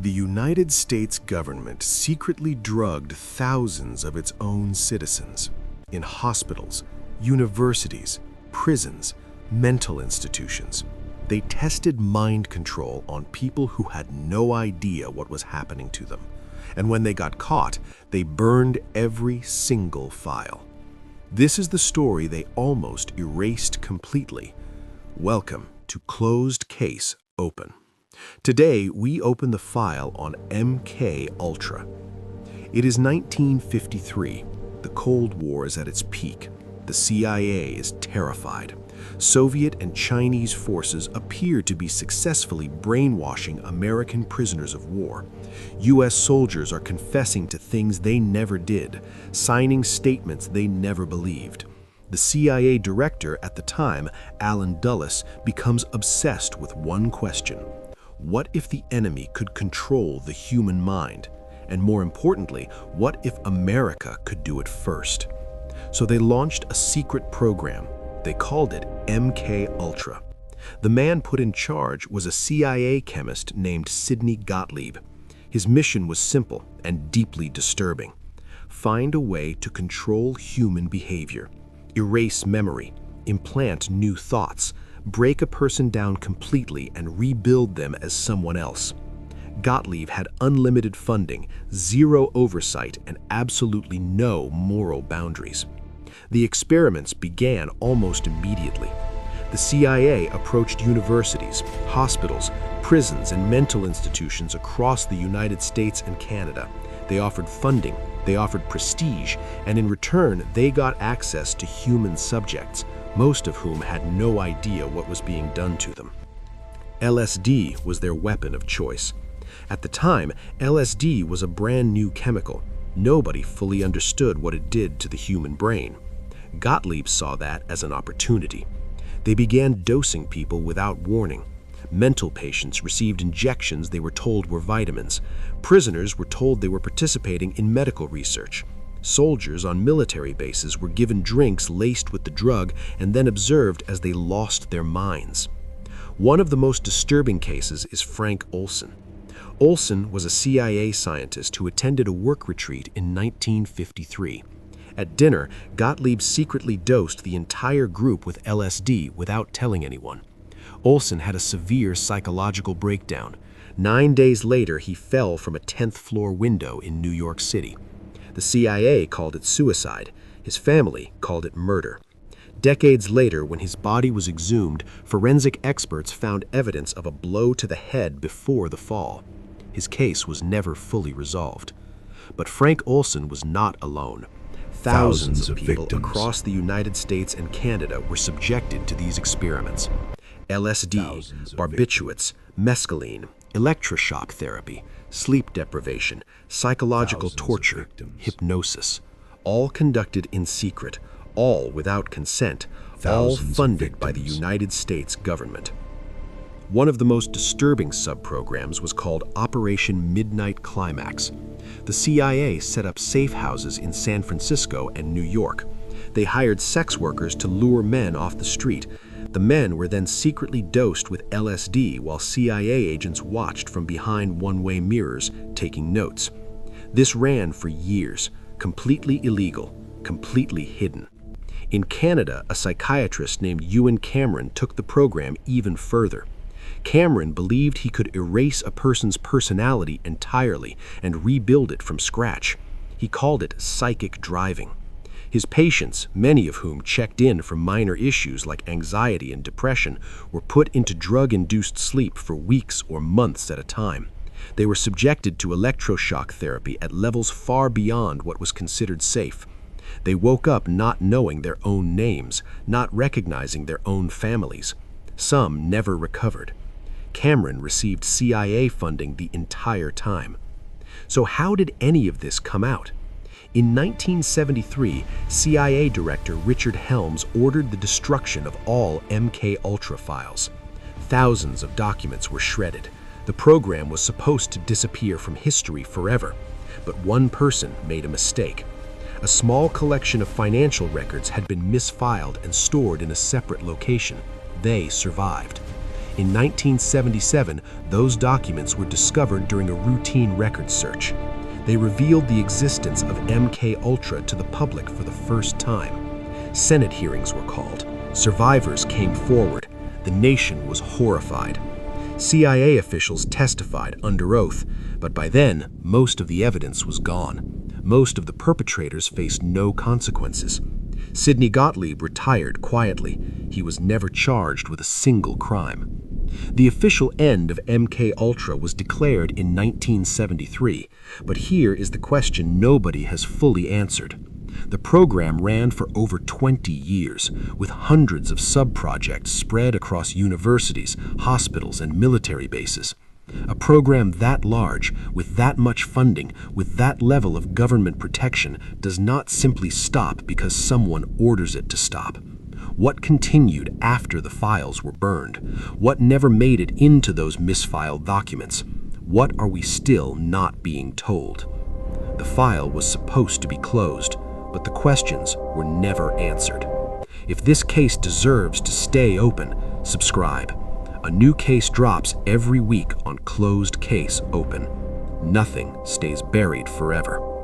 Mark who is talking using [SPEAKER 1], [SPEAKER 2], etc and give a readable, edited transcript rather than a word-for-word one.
[SPEAKER 1] The United States government secretly drugged thousands of its own citizens in hospitals, universities, prisons, mental institutions. They tested mind control on people who had no idea what was happening to them. And when they got caught, they burned every single file. This is the story they almost erased completely. Welcome to Closed Case Open. Today, we open the file on MK Ultra. It is 1953. The Cold War is at its peak. The CIA is terrified. Soviet and Chinese forces appear to be successfully brainwashing American prisoners of war. U.S. soldiers are confessing to things they never did, signing statements they never believed. The CIA director at the time, Allen Dulles, becomes obsessed with one question. What if the enemy could control the human mind? And more importantly, what if America could do it first? So they launched a secret program. They called it MK Ultra. The man put in charge was a CIA chemist named Sidney Gottlieb. His mission was simple and deeply disturbing. Find a way to control human behavior, erase memory, implant new thoughts, break a person down completely and rebuild them as someone else. Gottlieb had unlimited funding, zero oversight, and absolutely no moral boundaries. The experiments began almost immediately. The CIA approached universities, hospitals, prisons, and mental institutions across the United States and Canada. They offered funding, they offered prestige, and in return, they got access to human subjects, most of whom had no idea what was being done to them. LSD was their weapon of choice. At the time, LSD was a brand new chemical. Nobody fully understood what it did to the human brain. Gottlieb saw that as an opportunity. They began dosing people without warning. Mental patients received injections they were told were vitamins. Prisoners were told they were participating in medical research. Soldiers on military bases were given drinks laced with the drug and then observed as they lost their minds. One of the most disturbing cases is Frank Olson. Olson was a CIA scientist who attended a work retreat in 1953. At dinner, Gottlieb secretly dosed the entire group with LSD without telling anyone. Olson had a severe psychological breakdown. 9 days later, he fell from a 10th floor window in New York City. The CIA called it suicide. His family called it murder. Decades later, when his body was exhumed, forensic experts found evidence of a blow to the head before the fall. His case was never fully resolved. But Frank Olson was not alone. Thousands of people across the United States and Canada were subjected to these experiments. LSD, barbiturates, mescaline, electroshock therapy, sleep deprivation, psychological torture, hypnosis, all conducted in secret, all without consent, all funded by the United States government. One of the most disturbing subprograms was called Operation Midnight Climax. The CIA set up safe houses in San Francisco and New York. They hired sex workers to lure men off the street. The men were then secretly dosed with LSD while CIA agents watched from behind one-way mirrors, taking notes. This ran for years, completely illegal, completely hidden. In Canada, a psychiatrist named Ewan Cameron took the program even further. Cameron believed he could erase a person's personality entirely and rebuild it from scratch. He called it psychic driving. His patients, many of whom checked in for minor issues like anxiety and depression, were put into drug-induced sleep for weeks or months at a time. They were subjected to electroshock therapy at levels far beyond what was considered safe. They woke up not knowing their own names, not recognizing their own families. Some never recovered. Cameron received CIA funding the entire time. So how did any of this come out? In 1973, CIA Director Richard Helms ordered the destruction of all MK Ultra files. Thousands of documents were shredded. The program was supposed to disappear from history forever, but one person made a mistake. A small collection of financial records had been misfiled and stored in a separate location. They survived. In 1977, those documents were discovered during a routine record search. They revealed the existence of MK Ultra to the public for the first time. Senate hearings were called. Survivors came forward. The nation was horrified. CIA officials testified under oath, but by then, most of the evidence was gone. Most of the perpetrators faced no consequences. Sidney Gottlieb retired quietly. He was never charged with a single crime. The official end of MK Ultra was declared in 1973, but here is the question nobody has fully answered. The program ran for over 20 years, with hundreds of sub-projects spread across universities, hospitals, and military bases. A program that large, with that much funding, with that level of government protection, does not simply stop because someone orders it to stop. What continued after the files were burned? What never made it into those misfiled documents? What are we still not being told? The file was supposed to be closed, but the questions were never answered. If this case deserves to stay open, subscribe. A new case drops every week on Closed Case Open. Nothing stays buried forever.